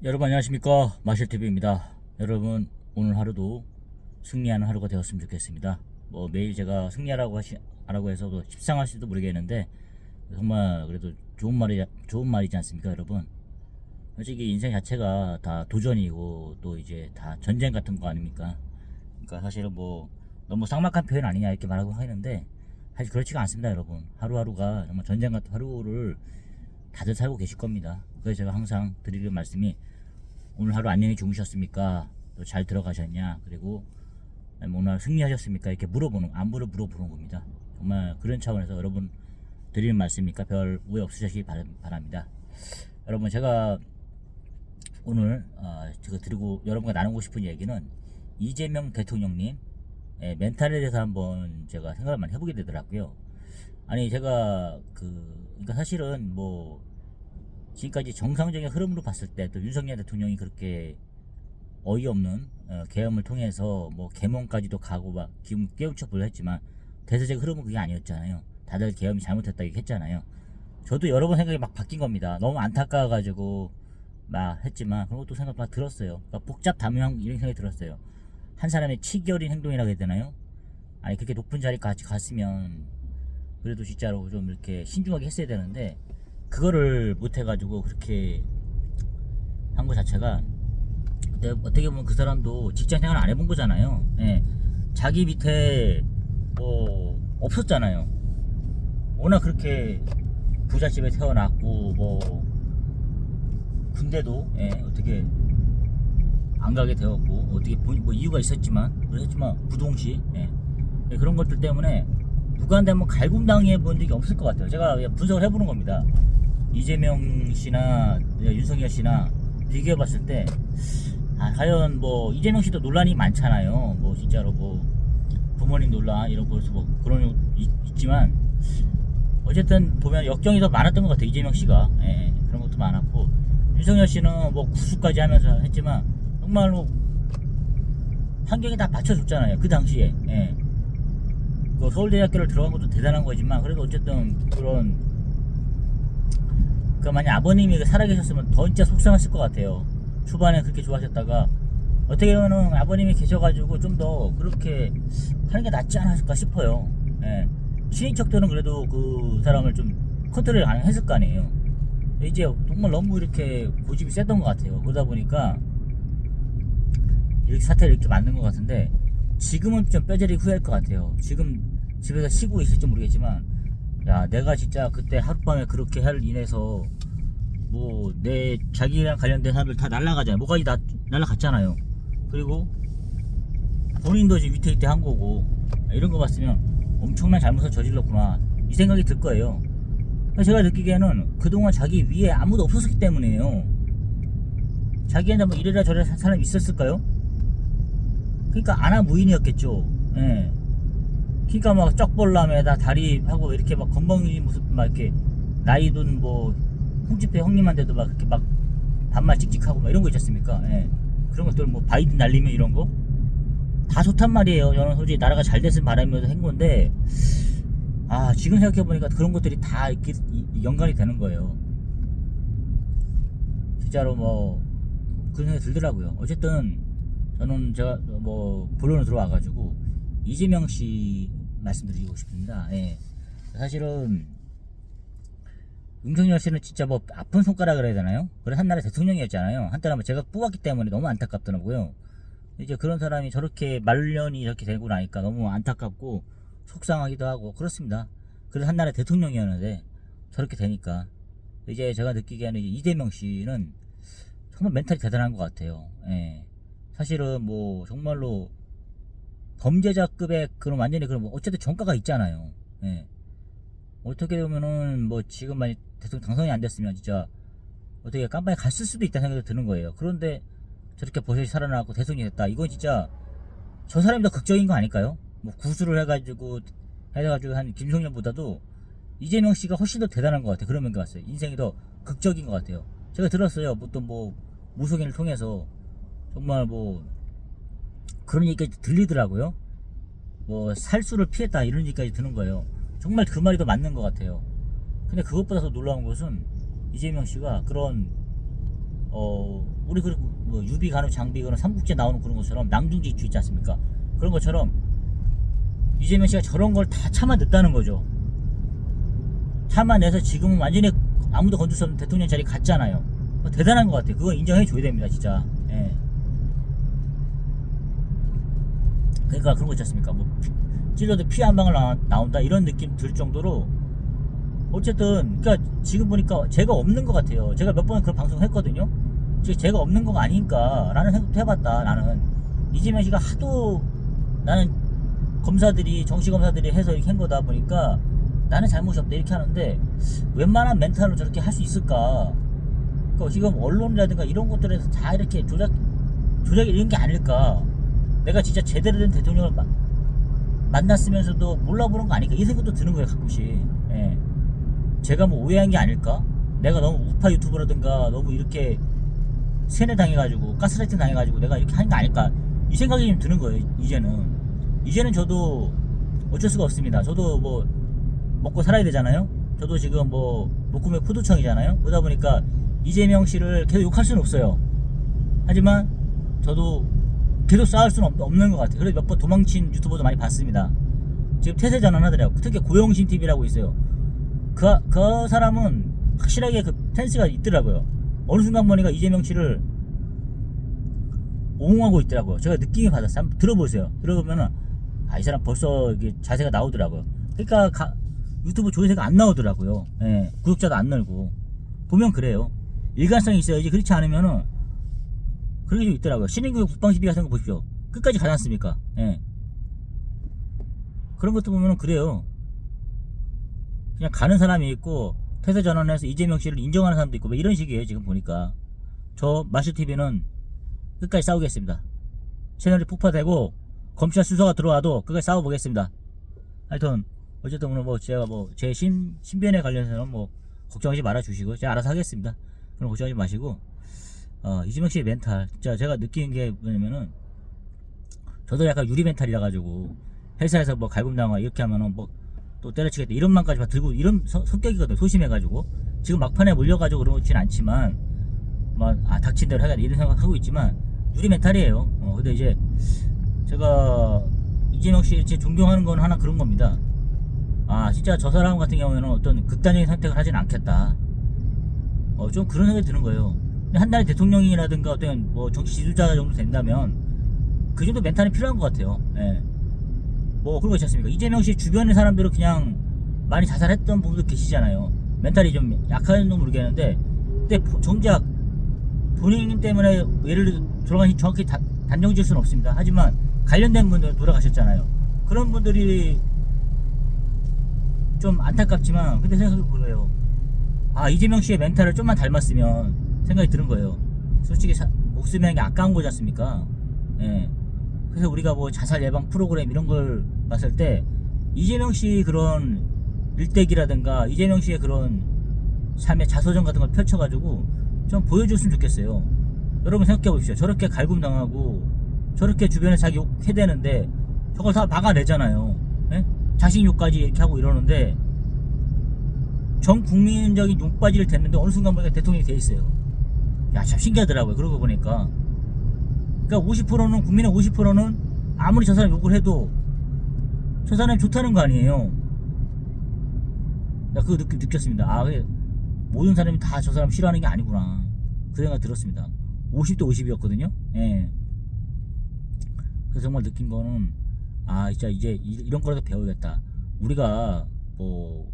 여러분 안녕하십니까, 마실TV입니다. 여러분 오늘 하루도 승리하는 하루가 되었으면 좋겠습니다. 뭐 매일 제가 승리하라고 해서도 십상할지도 모르겠는데 정말 그래도 좋은 말이지 않습니까 여러분. 솔직히 인생 자체가 다 도전이고 또 이제 다 전쟁 같은 거 아닙니까. 그러니까 사실은 뭐 너무 삭막한 표현 아니냐 이렇게 말하고 하는데 사실 그렇지가 않습니다 여러분. 하루하루가 정말 전쟁 같은 하루를 다들 살고 계실 겁니다. 그래서 제가 항상 드리는 말씀이, 오늘 하루 안녕히 주무셨습니까? 또 잘 들어가셨냐? 그리고 오늘 승리하셨습니까? 이렇게 안부를 물어보는 겁니다. 정말 그런 차원에서 여러분 드리는 말씀이니까 별 오해 없으시기 바랍니다. 여러분 제가 오늘 제가 드리고 여러분과 나누고 싶은 얘기는 이재명 대통령님 멘탈에 대해서 한번 제가 생각을 많이 해보게 되더라고요. 아니 제가 그러니까 사실은 뭐 지금까지 정상적인 흐름으로 봤을 때 또 윤석열 대통령이 그렇게 어이없는 계엄을 통해서 뭐 계몽까지도 가고 막 기분 깨우쳐보려 했지만 대세적 흐름은 그게 아니었잖아요. 다들 계엄이 잘못했다 이렇게 했잖아요. 저도 여러 번 생각이 막 바뀐 겁니다. 너무 안타까워가지고 막 했지만 그런 것도 생각 막 들었어요. 그러니까 복잡다묘한 이런 생각이 들었어요. 한 사람의 치기 어린 행동이라고 해야 되나요? 아니 그렇게 높은 자리까지 갔으면 그래도 진짜로 좀 이렇게 신중하게 했어야 되는데 그거를 못해가지고 그렇게 한 거 자체가, 어떻게 보면 그 사람도 직장생활 안 해본 거잖아요. 예. 자기 밑에 뭐 없었잖아요. 워낙 그렇게 부잣집에 태어났고 뭐 군대도 어떻게 안 가게 되었고 어떻게 뭐 이유가 있었지만 그랬지만 부동시 그런 것들 때문에 누구한테 한번 갈굼당해 본 적이 없을 것 같아요. 제가 분석을 해보는 겁니다. 이재명 씨나 윤석열 씨나 비교해 봤을 때 과연 뭐 이재명 씨도 논란이 많잖아요. 뭐 진짜로 뭐 부모님 논란 이런 거에서 뭐 그런 있지만 어쨌든 보면 역경이 더 많았던 것 같아요. 이재명 씨가 그런 것도 많았고, 윤석열 씨는 뭐 구수까지 하면서 했지만 정말로 환경이 다 받쳐줬잖아요. 그 당시에 그 서울대학교를 들어간 것도 대단한 거지만 그래도 어쨌든 그런, 만약 아버님이 살아계셨으면 더 진짜 속상했을 것 같아요. 초반에 그렇게 좋아하셨다가 어떻게 보면은 아버님이 계셔가지고 좀 더 그렇게 하는 게 낫지 않았을까 싶어요. 친인척들은 그래도 그 사람을 좀 컨트롤 가능했을 거 아니에요. 이제 정말 너무 이렇게 고집이 셌던 것 같아요. 그러다 보니까 이렇게 사태를 이렇게 만든 것 같은데, 지금은 좀 뼈저리 후회할 것 같아요. 지금 집에서 쉬고 있을지 모르겠지만, 야 내가 진짜 그때 하룻밤에 그렇게 할 인해서 뭐 내 자기랑 관련된 사람들 다 날라가잖아요. 뭐가지 다 날라갔잖아요. 그리고 본인도 지금 위태위태 한 거고, 이런 거 봤으면 엄청난 잘못을 저질렀구나 이 생각이 들 거예요. 제가 느끼기에는 그동안 자기 위에 아무도 없었기 때문이에요. 자기한테 뭐 이래라 저래라 한 사람이 있었을까요? 그러니까 아나무인이었겠죠. 그러니까 막 쩍벌남에다 다리하고 이렇게 막 건방진 모습, 막 이렇게 나이든 뭐 홍집회 형님한테도 막 이렇게 막 반말 찍찍하고 막 이런 거 있지 않습니까? 그런 것들 뭐 바이든 날리면 이런 거 다 좋단 말이에요. 저는 솔직히 나라가 잘 됐으면 바라면서 한 건데, 지금 생각해보니까 그런 것들이 다 이렇게 연관이 되는 거예요. 진짜로 뭐 그런 생각이 들더라고요. 어쨌든 저는 제가 뭐 본론으로 들어와가지고 이재명 씨 말씀드리고 싶습니다. 사실은 윤석열 씨는 진짜 뭐 아픈 손가락을 해야 되나요? 그래 한나라 대통령이었잖아요. 한때는 뭐 제가 뽑았기 때문에 너무 안타깝더라고요. 이제 그런 사람이 저렇게 말년이 이렇게 되고 나니까 너무 안타깝고 속상하기도 하고 그렇습니다. 그래서 한나라 대통령이었는데 저렇게 되니까 이제 제가 느끼기에는 이재명 씨는 정말 멘탈이 대단한 것 같아요. 사실은 뭐 정말로 범죄자급의 그런 완전히 그런 뭐 어쨌든 전과가 있잖아요. 어떻게 보면은 뭐 지금 만약 대통령 당선이 안 됐으면 진짜 어떻게 깜빵에 갔을 수도 있다는 생각이 드는 거예요. 그런데 저렇게 버젓이 살아나고 대통령이 됐다. 이건 진짜 저 사람이 더 극적인 거 아닐까요? 뭐 구술을 해가지고 한 김종렬보다도 이재명 씨가 훨씬 더 대단한 것 같아요. 그런 면가 봤어요. 인생이 더 극적인 것 같아요. 제가 들었어요. 어떤 뭐 무속인을 통해서 정말 뭐 그런 얘기까지 들리더라고요. 뭐 살수를 피했다 이런 얘기까지 드는 거예요. 정말 그 말이 더 맞는 것 같아요. 근데 그것보다 더 놀라운 것은 이재명 씨가 그런 우리 뭐 유비 간호 장비 간호 삼국지 나오는 그런 것처럼 낭중지주 있지 않습니까? 그런 것처럼 이재명 씨가 저런 걸 다 참아냈다는 거죠. 참아내서 지금은 완전히 아무도 건들 수 없는 대통령 자리 갔잖아요. 대단한 것 같아요. 그건 인정해줘야 됩니다, 진짜. 예. 그러니까 그런 거 있지 않습니까? 뭐 찔러도 피 한 방울 나온다 이런 느낌 들 정도로 어쨌든 그러니까 지금 보니까 제가 없는 것 같아요. 제가 몇 번 그런 방송을 했거든요. 제가 없는 거가 아닌가 라는 생각도 해봤다. 나는 이재명 씨가 하도 나는 검사들이 정시 검사들이 해서 이렇게 한 거다 보니까 나는 잘못이 없다 이렇게 하는데 웬만한 멘탈로 저렇게 할 수 있을까? 그러니까 지금 언론이라든가 이런 것들에서 다 이렇게 조작 이런 게 아닐까? 내가 진짜 제대로 된 대통령을 만났으면서도 몰라보는 거 아닐까? 이 생각도 드는 거예요 가끔씩. 예. 제가 뭐 오해한 게 아닐까? 내가 너무 우파 유튜버라든가 너무 이렇게 세뇌 당해가지고 가스라이팅 당해가지고 내가 이렇게 하는 거 아닐까? 이 생각이 좀 드는 거예요. 이제는 저도 어쩔 수가 없습니다. 저도 뭐 먹고 살아야 되잖아요. 저도 지금 뭐 목구매 포도청이잖아요. 그러다 보니까 이재명 씨를 계속 욕할 수는 없어요. 하지만 저도 계속 싸울 수는 없는 것 같아요. 그래서 몇 번 도망친 유튜버도 많이 봤습니다. 지금 태세 전환하더라고요. 특히 고영신 TV라고 있어요. 그 사람은 확실하게 그 텐스가 있더라고요. 어느 순간 보니까 이재명 씨를 옹호하고 있더라고요. 제가 느낌이 받았어요. 한번 들어보세요. 들어보면은 이 사람 벌써 이게 자세가 나오더라고요. 그러니까 유튜브 조회수가 안 나오더라고요. 예, 구독자도 안 늘고 보면 그래요. 일관성이 있어야지. 그렇지 않으면은 그런 게 좀 있더라고요. 신인교육 국방시비 같은 거 보십시오. 끝까지 가지 않습니까? 예. 그런 것도 보면은 그래요. 그냥 가는 사람이 있고 태세 전환해서 이재명 씨를 인정하는 사람도 있고 뭐 이런 식이에요. 지금 보니까 저 마실TV는 끝까지 싸우겠습니다. 채널이 폭파되고 검찰 수사가 들어와도 끝까지 싸워보겠습니다. 하여튼 어쨌든 오늘 뭐 제가 뭐 제 신변에 관련해서는 뭐 걱정하지 말아 주시고 제가 알아서 하겠습니다. 그럼 걱정하지 마시고 이재명 씨의 멘탈 진짜 제가 느끼는 게 뭐냐면은 저도 약간 유리 멘탈이라 가지고 회사에서 뭐 갈굼당하고 이렇게 하면은 뭐 또 때려치겠다 이런 마음까지 막 들고 이런 성격이거든요. 소심해가지고 지금 막판에 몰려가지고 그러진 않지만 뭐 닥친 대로 하겠다 이런 생각하고 있지만 유리 멘탈이에요. 근데 이제 제가 이재명 씨 존경하는 건 하나 그런 겁니다. 진짜 저 사람 같은 경우에는 어떤 극단적인 선택을 하진 않겠다. 좀 그런 생각이 드는 거예요. 한 나라의 대통령이라든가 어떤 뭐 정치 지도자 정도 된다면 그 정도 멘탈이 필요한 것 같아요. 예. 뭐 그런 거 있지 않습니까? 이재명 씨 주변의 사람들은 그냥 많이 자살했던 분도 계시잖아요. 멘탈이 좀 약한지는 모르겠는데 근데 정작 본인 때문에 예를 들어 돌아가신 정확히 단정 지을 수는 없습니다. 하지만 관련된 분들은 돌아가셨잖아요. 그런 분들이 좀 안타깝지만 근데 생각해보세요. 이재명 씨의 멘탈을 좀만 닮았으면 생각이 드는 거예요. 솔직히 목숨이라는 게 아까운 거지 않습니까? 예. 그래서 우리가 뭐 자살 예방 프로그램 이런 걸 봤을 때 이재명 씨 그런 일대기라든가 이재명 씨의 그런 삶의 자서전 같은 걸 펼쳐가지고 좀 보여줬으면 좋겠어요. 여러분 생각해 보십시오. 저렇게 갈굼당하고 저렇게 주변에 자기 욕 해대는데 저걸 다 막아내잖아요. 예? 자식 욕까지 이렇게 하고 이러는데 전 국민적인 욕바지를 댔는데 어느 순간 보니까 대통령이 돼 있어요. 야, 참 신기하더라고요. 그러고 보니까. 그러니까 50%는 국민의 50%는 아무리 저 사람 욕을 해도 저 사람이 좋다는 거 아니에요. 나 그거 느꼈습니다. 모든 사람이 다 저 사람 싫어하는 게 아니구나. 그 생각 들었습니다. 50대 50이었거든요. 예. 그래서 정말 느낀 거는 진짜 이제 이런 거라도 배워야겠다. 우리가 뭐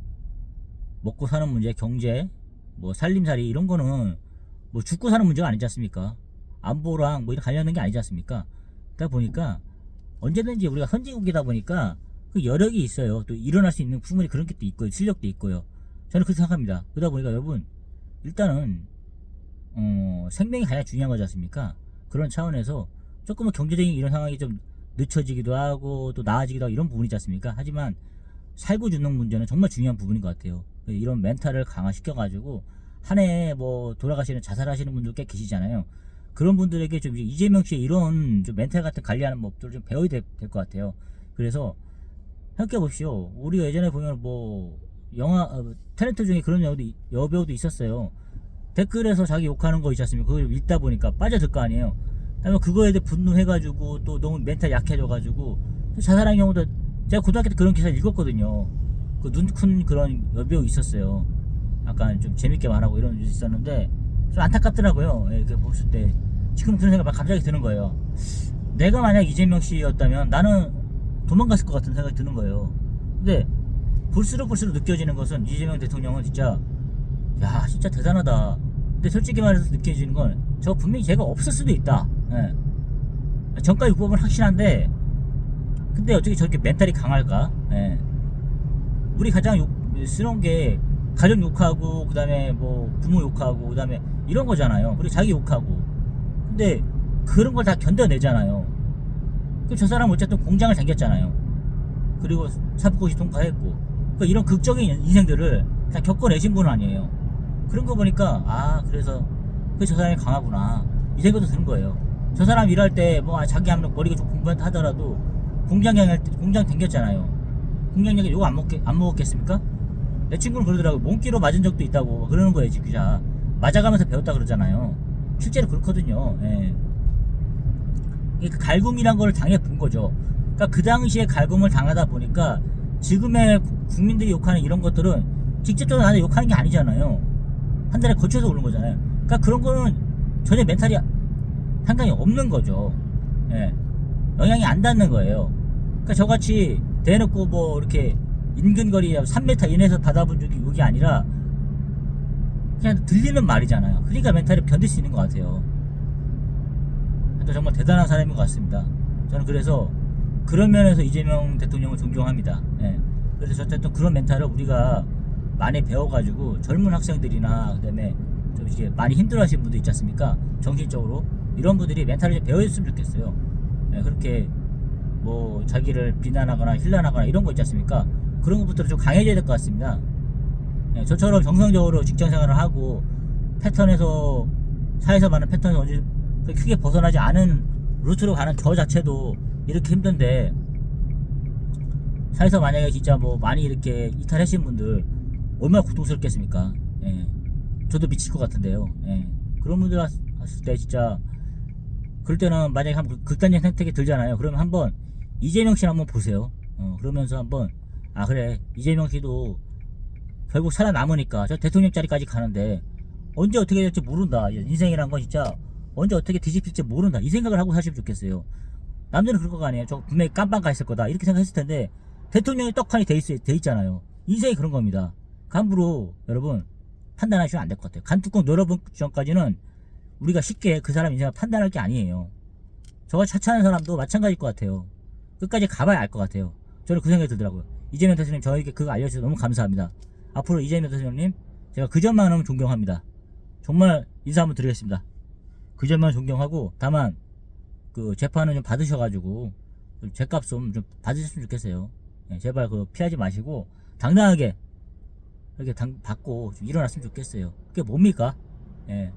먹고 사는 문제, 경제, 뭐 살림살이 이런 거는 뭐 죽고 사는 문제가 아니지 않습니까? 안보랑 뭐 이런 관련된 게 아니지 않습니까? 그러다 보니까 언제든지 우리가 선진국이다 보니까 그 여력이 있어요. 또 일어날 수 있는 충분히 그런 게 또 있고요. 실력도 있고요. 저는 그렇게 생각합니다. 그러다 보니까 여러분 일단은 생명이 가장 중요한 거지 않습니까? 그런 차원에서 조금은 경제적인 이런 상황이 좀 늦춰지기도 하고 또 나아지기도 하고 이런 부분이지 않습니까? 하지만 살고 죽는 문제는 정말 중요한 부분인 것 같아요. 이런 멘탈을 강화시켜가지고 한 해에 뭐 돌아가시는 자살하시는 분들 꽤 계시잖아요. 그런 분들에게 좀 이재명 씨의 이런 좀 멘탈 같은 관리하는 법들을 좀 배워야 될 것 같아요. 그래서 생각해 보십시오. 우리가 예전에 보면 뭐 영화 탤런트 중에 그런 여배우도 있었어요. 댓글에서 자기 욕하는 거 있지 않습니까? 그걸 읽다 보니까 빠져들 거 아니에요. 그다음에 그거에 대해 분노해가지고 또 너무 멘탈 약해져가지고 자살한 경우도 제가 고등학교 때 그런 기사를 읽었거든요. 그 눈 큰 그런 여배우 있었어요. 약간 좀 재밌게 말하고 이런 게 있었는데 좀 안타깝더라고요. 예, 그 봤을 때 지금 그런 생각 막 갑자기 드는 거예요. 내가 만약 이재명 씨였다면 나는 도망갔을 것 같은 생각이 드는 거예요. 근데 볼수록 느껴지는 것은 이재명 대통령은 진짜 야 진짜 대단하다. 근데 솔직히 말해서 느껴지는 건 저 분명히 죄가 없을 수도 있다. 예. 전과 유법은 확실한데 근데 어떻게 저렇게 멘탈이 강할까? 예. 우리 가장 스러운 게 가족 욕하고 그다음에 뭐 부모 욕하고 그다음에 이런 거잖아요. 그리고 자기 욕하고. 근데 그런 걸 다 견뎌내잖아요. 그럼 저 사람은 어쨌든 공장을 당겼잖아요. 그리고 사법고시 통과했고. 그러니까 이런 극적인 인생들을 다 겪어내신 분은 아니에요. 그런 거 보니까 아 그래서 저 사람이 강하구나 이 생각도 드는 거예요. 저 사람 일할 때 뭐 자기 아무리 머리가 좀 공부한다 하더라도 공장 당겼잖아요. 공장 욕 안 먹었겠습니까? 내 친구는 그러더라고. 몽키로 맞은 적도 있다고 그러는 거예요. 진짜 맞아가면서 배웠다 그러잖아요. 실제로 그렇거든요. 예. 그 갈굼이란 걸 당해 본 거죠. 그러니까 그 당시에 갈굼을 당하다 보니까 지금의 국민들이 욕하는 이런 것들은 직접적으로 나한테 욕하는 게 아니잖아요. 한 달에 거쳐서 오는 거잖아요. 그러니까 그런 거는 전혀 멘탈이 상당히 없는 거죠. 예. 영향이 안 닿는 거예요. 그러니까 저같이 대놓고 뭐 이렇게 인근거리 3m 이내에서 받아본 적이 욕이 아니라 그냥 들리는 말이잖아요. 그러니까 멘탈을 견딜 수 있는 것 같아요. 정말 대단한 사람인 것 같습니다. 저는 그래서 그런 면에서 이재명 대통령을 존경합니다. 예. 그래서 어쨌든 그런 멘탈을 우리가 많이 배워가지고 젊은 학생들이나 그다음에 좀 이제 많이 힘들어하시는 분들 있지 않습니까? 정신적으로 이런 분들이 멘탈을 좀 배워줬으면 좋겠어요. 예. 그렇게 뭐 자기를 비난하거나 힐난하거나 이런 거 있지 않습니까? 그런 것부터 좀 강해져야 될 것 같습니다. 예. 저처럼 정상적으로 직장생활을 하고 패턴에서 사회에서 많은 패턴에서 언제 크게 벗어나지 않은 루트로 가는 저 자체도 이렇게 힘든데 사회에서 만약에 진짜 뭐 많이 이렇게 이탈하신 분들 얼마나 고통스럽겠습니까? 예. 저도 미칠 것 같은데요. 예. 그런 분들 왔을 때 진짜 그럴 때는 만약에 한번 극단적 선택이 들잖아요. 그러면 한번 이재명 씨를 한번 보세요. 그러면서 한번 아 그래 이재명 씨도 결국 살아남으니까 저 대통령 자리까지 가는데 언제 어떻게 될지 모른다. 인생이란 건 진짜 언제 어떻게 뒤집힐지 모른다. 이 생각을 하고 사시면 좋겠어요. 남들은 그럴 거 아니에요. 저 분명히 깜빵 가 있을 거다. 이렇게 생각했을 텐데 대통령이 떡하니 돼 있잖아요. 인생이 그런 겁니다. 함부로 여러분 판단하시면 안 될 것 같아요. 간뚜껑 열어본 전까지는 우리가 쉽게 그 사람 인생을 판단할 게 아니에요. 저같이 차차하는 사람도 마찬가지일 것 같아요. 끝까지 가봐야 알 것 같아요. 저는 그 생각이 들더라고요. 이재명 대통령 저에게 그거 알려주셔서 너무 감사합니다. 앞으로 이재명 대통령님 제가 그 점만은 존경합니다. 정말 인사 한번 드리겠습니다. 그 점만 존경하고 다만 그 재판을 좀 받으셔가지고 죄값 좀 받으셨으면 좋겠어요. 예, 제발 그 피하지 마시고 당당하게 이렇게 받고 좀 일어났으면 좋겠어요. 그게 뭡니까? 예.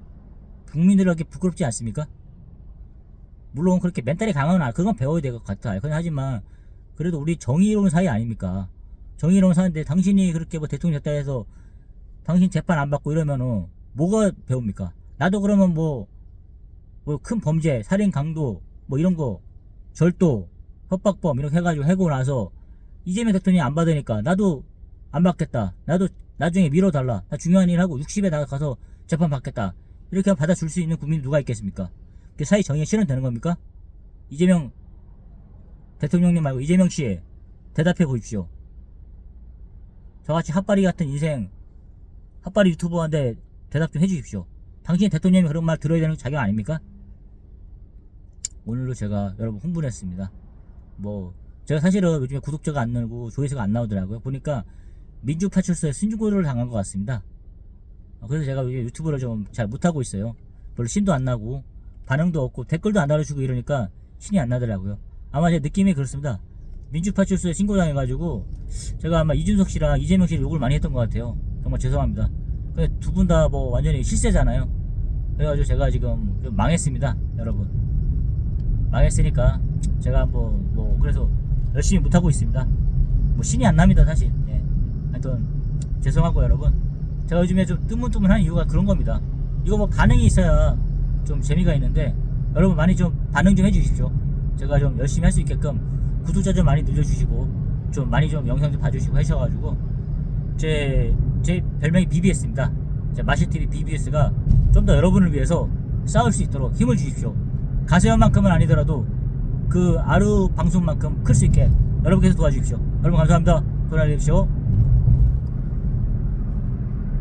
국민들에게 부끄럽지 않습니까? 물론 그렇게 멘탈이 강한 그건 배워야 될 것 같아요. 하지만 그래도 우리 정의로운 사회 아닙니까? 정의로운 사회인데 당신이 그렇게 뭐 대통령 됐다 해서 당신 재판 안 받고 이러면은 뭐가 배웁니까? 나도 그러면 뭐 큰 범죄, 살인, 강도 뭐 이런 거 절도, 협박범 이렇게 해가지고 해고 나서 이재명 대통령이 안 받으니까 나도 안 받겠다. 나도 나중에 밀어달라. 나 중요한 일 하고 60에 나가서 재판 받겠다. 이렇게 받아줄 수 있는 국민이 누가 있겠습니까? 그게 사회 정의가 실현되는 겁니까? 이재명 대통령님 말고 이재명 씨 대답해 보십시오. 저같이 핫바리 같은 인생 핫바리 유튜버한테 대답 좀 해주십시오. 당신이 대통령이 그런 말 들어야 되는 자격 아닙니까? 오늘도 제가 여러분 흥분했습니다. 뭐 제가 사실은 요즘에 구독자가 안 늘고 조회수가 안 나오더라고요. 보니까 민주파출소에 신고를 당한 것 같습니다. 그래서 제가 요즘 유튜브를 좀 잘 못하고 있어요. 별로 신도 안 나고 반응도 없고 댓글도 안 달아주고 이러니까 신이 안 나더라고요. 아마 제 느낌이 그렇습니다. 민주파출소에 신고당해가지고 제가 아마 이준석 씨랑 이재명 씨를 욕을 많이 했던 것 같아요. 정말 죄송합니다. 근데 두 분 다 뭐 완전히 실세잖아요. 그래가지고 제가 지금 좀 망했습니다. 여러분 망했으니까 제가 뭐 그래서 열심히 못하고 있습니다. 뭐 신이 안 납니다 사실. 예. 하여튼 죄송하고 여러분 제가 요즘에 좀 뜨문뜨문한 이유가 그런 겁니다. 이거 뭐 반응이 있어야 좀 재미가 있는데 여러분 많이 좀 반응 좀 해주십시오. 제가 좀 열심히 할 수 있게끔 구독자 좀 많이 늘려주시고 좀 많이 좀 영상 좀 봐주시고 하셔가지고 제 별명이 BBS입니다. 마실TV BBS가 좀 더 여러분을 위해서 싸울 수 있도록 힘을 주십시오. 가세연만큼은 아니더라도 그 아루 방송만큼 클 수 있게 여러분께서 도와주십시오. 여러분 감사합니다. 도와주십시오.